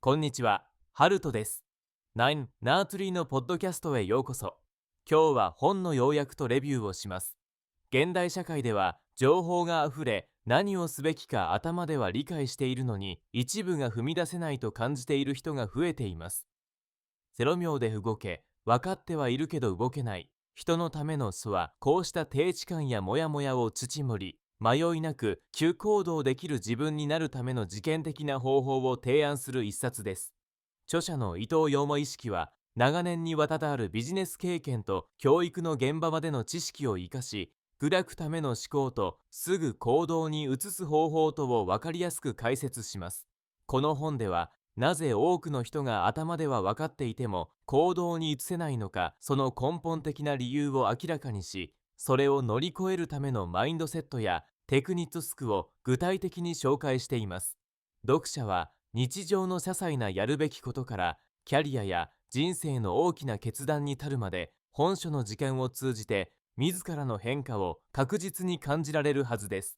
こんにちは、ハルトです。9ナートリーのポッドキャストへようこそ。今日は本の要約とレビューをします。現代社会では情報があふれ、何をすべきか頭では理解しているのに、一部が踏み出せないと感じている人が増えています。0秒で動け、分かってはいるけど動けない。人のための書は、こうした低知感やモヤモヤを土り、迷いなく急行動できる自分になるための実験的な方法を提案する一冊です。著者の伊藤洋も意識は、長年にわたるビジネス経験と教育の現場までの知識を生かし、砕くための思考とすぐ行動に移す方法とを分かりやすく解説します。この本では、なぜ多くの人が頭では分かっていても行動に移せないのか、その根本的な理由を明らかにし、それを乗り越えるためのマインドセットやテクニックスクを具体的に紹介しています。読者は日常の些細なやるべきことからキャリアや人生の大きな決断に至るまで、本書の時間を通じて自らの変化を確実に感じられるはずです。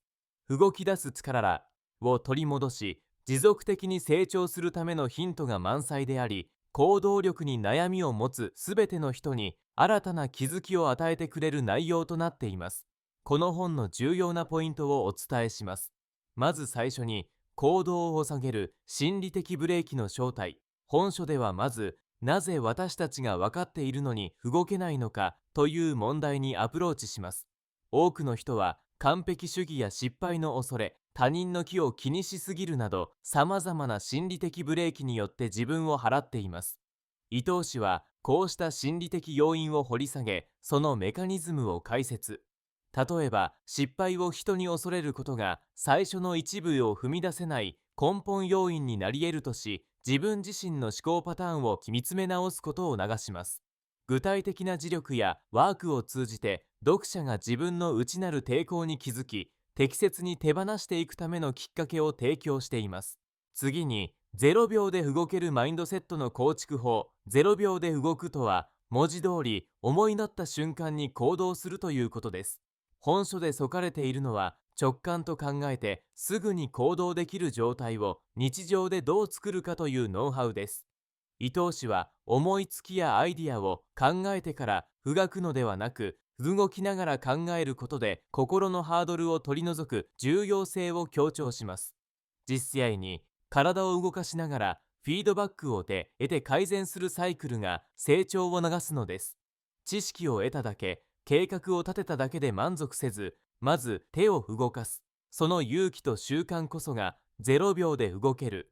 動き出す力らを取り戻し、持続的に成長するためのヒントが満載であり、行動力に悩みを持つすべての人に新たな気づきを与えてくれる内容となっています。この本の重要なポイントをお伝えします。まず最初に、行動を下げる心理的ブレーキの正体。本書ではまず、なぜ私たちが分かっているのに動けないのかという問題にアプローチします。多くの人は完璧主義や失敗の恐れ、他人の気を気にしすぎるなど、様々な心理的ブレーキによって自分を払っています。伊藤氏はこうした心理的要因を掘り下げ、そのメカニズムを解説。例えば、失敗を人に恐れることが最初の一部を踏み出せない根本要因になり得るとし、自分自身の思考パターンを見つめ直すことを促します。具体的な磁力やワークを通じて、読者が自分の内なる抵抗に気づき、適切に手放していくためのきっかけを提供しています。次に、0秒で動けるマインドセットの構築法。0秒で動くとは、文字通り思い立った瞬間に行動するということです。本書で説かれているのは、直感と考えてすぐに行動できる状態を日常でどう作るかというノウハウです。伊藤氏は、思いつきやアイディアを考えてから描くのではなく、動きながら考えることで心のハードルを取り除く重要性を強調します。実際に体を動かしながらフィードバックを得て改善するサイクルが成長を促すのです。知識を得ただけ、計画を立てただけで満足せず、まず手を動かす。その勇気と習慣こそが0秒で動ける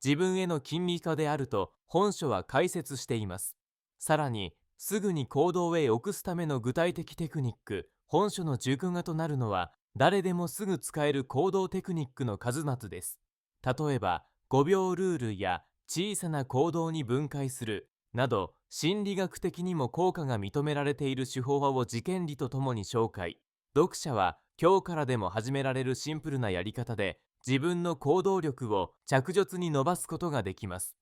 自分への金利化であると本書は解説しています。さらに、すぐに行動へ移すための具体的テクニック。本書の軸画となるのは、誰でもすぐ使える行動テクニックの数々です。例えば、5秒ルールや小さな行動に分解するなど、心理学的にも効果が認められている手法を実験理とともに紹介。読者は今日からでも始められるシンプルなやり方で、自分の行動力を着実に伸ばすことができます。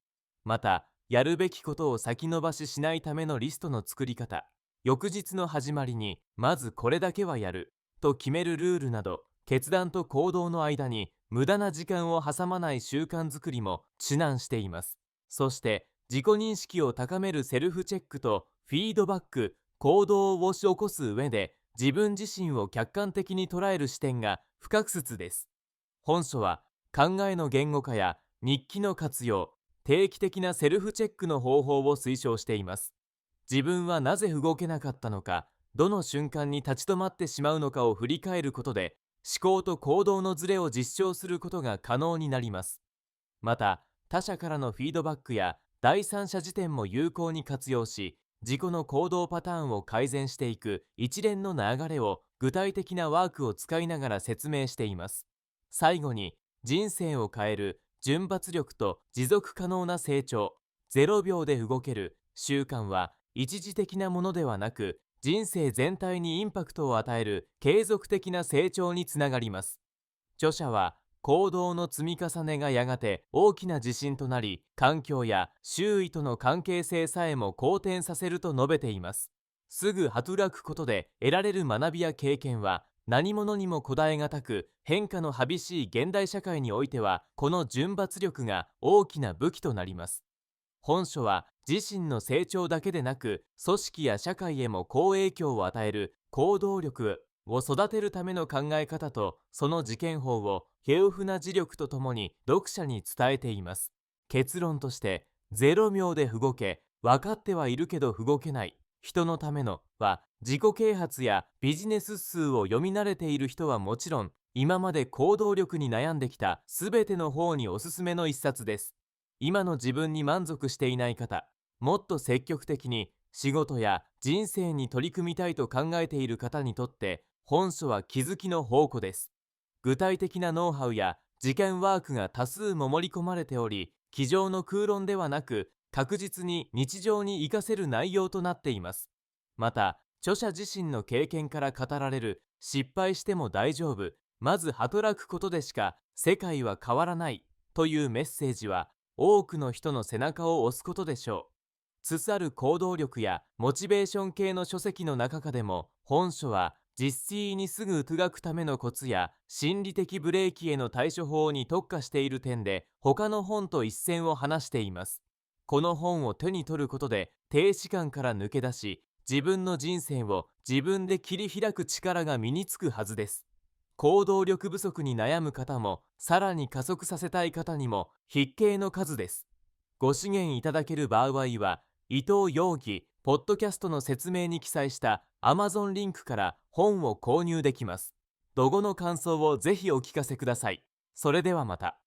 また、やるべきことを先延ばししないためのリストの作り方。翌日の始まりに、まずこれだけはやると決めるルールなど、決断と行動の間に無駄な時間を挟まない習慣づくりも指南しています。そして、自己認識を高めるセルフチェックとフィードバック、行動を起こす上で、自分自身を客観的に捉える視点が不可欠です。本書は、考えの言語化や日記の活用、定期的なセルフチェックの方法を推奨しています。自分はなぜ動けなかったのか、どの瞬間に立ち止まってしまうのかを振り返ることで、思考と行動のズレを実証することが可能になります。また、他者からのフィードバックや第三者辞典も有効に活用し、自己の行動パターンを改善していく一連の流れを具体的なワークを使いながら説明しています。最後に、人生を変える順発力と持続可能な成長。0秒で動ける習慣は一時的なものではなく、人生全体にインパクトを与える継続的な成長につながります。著者は、行動の積み重ねがやがて大きな自信となり、環境や周囲との関係性さえも好転させると述べています。すぐ働くことで得られる学びや経験は、何者にも答えがたく変化の激しい現代社会においては、この順発力が大きな武器となります。本書は自身の成長だけでなく、組織や社会へも好影響を与える行動力を育てるための考え方と、その実験法を豊富な磁力とともに読者に伝えています。結論として、0秒で動け、分かってはいるけど動けない、人のためのは、自己啓発やビジネス数を読み慣れている人はもちろん、今まで行動力に悩んできたすべての方におすすめの一冊です。今の自分に満足していない方、もっと積極的に仕事や人生に取り組みたいと考えている方にとって、本書は気づきの宝庫です。具体的なノウハウや実験ワークが多数も盛り込まれており、机上の空論ではなく、確実に日常に活かせる内容となっています。また、著者自身の経験から語られる失敗しても大丈夫、まず働くことでしか世界は変わらないというメッセージは、多くの人の背中を押すことでしょう。つつある行動力やモチベーション系の書籍の中でも、本書は実践にすぐ磨くためのコツや心理的ブレーキへの対処法に特化している点で、他の本と一線を離しています。この本を手に取ることで、停止感から抜け出し、自分の人生を自分で切り開く力が身につくはずです。行動力不足に悩む方も、さらに加速させたい方にも必見の数です。ご支援いただける場合は、伊藤洋義ポッドキャストの説明に記載した Amazon リンクから本を購入できます。ロゴの感想をぜひお聞かせください。それではまた。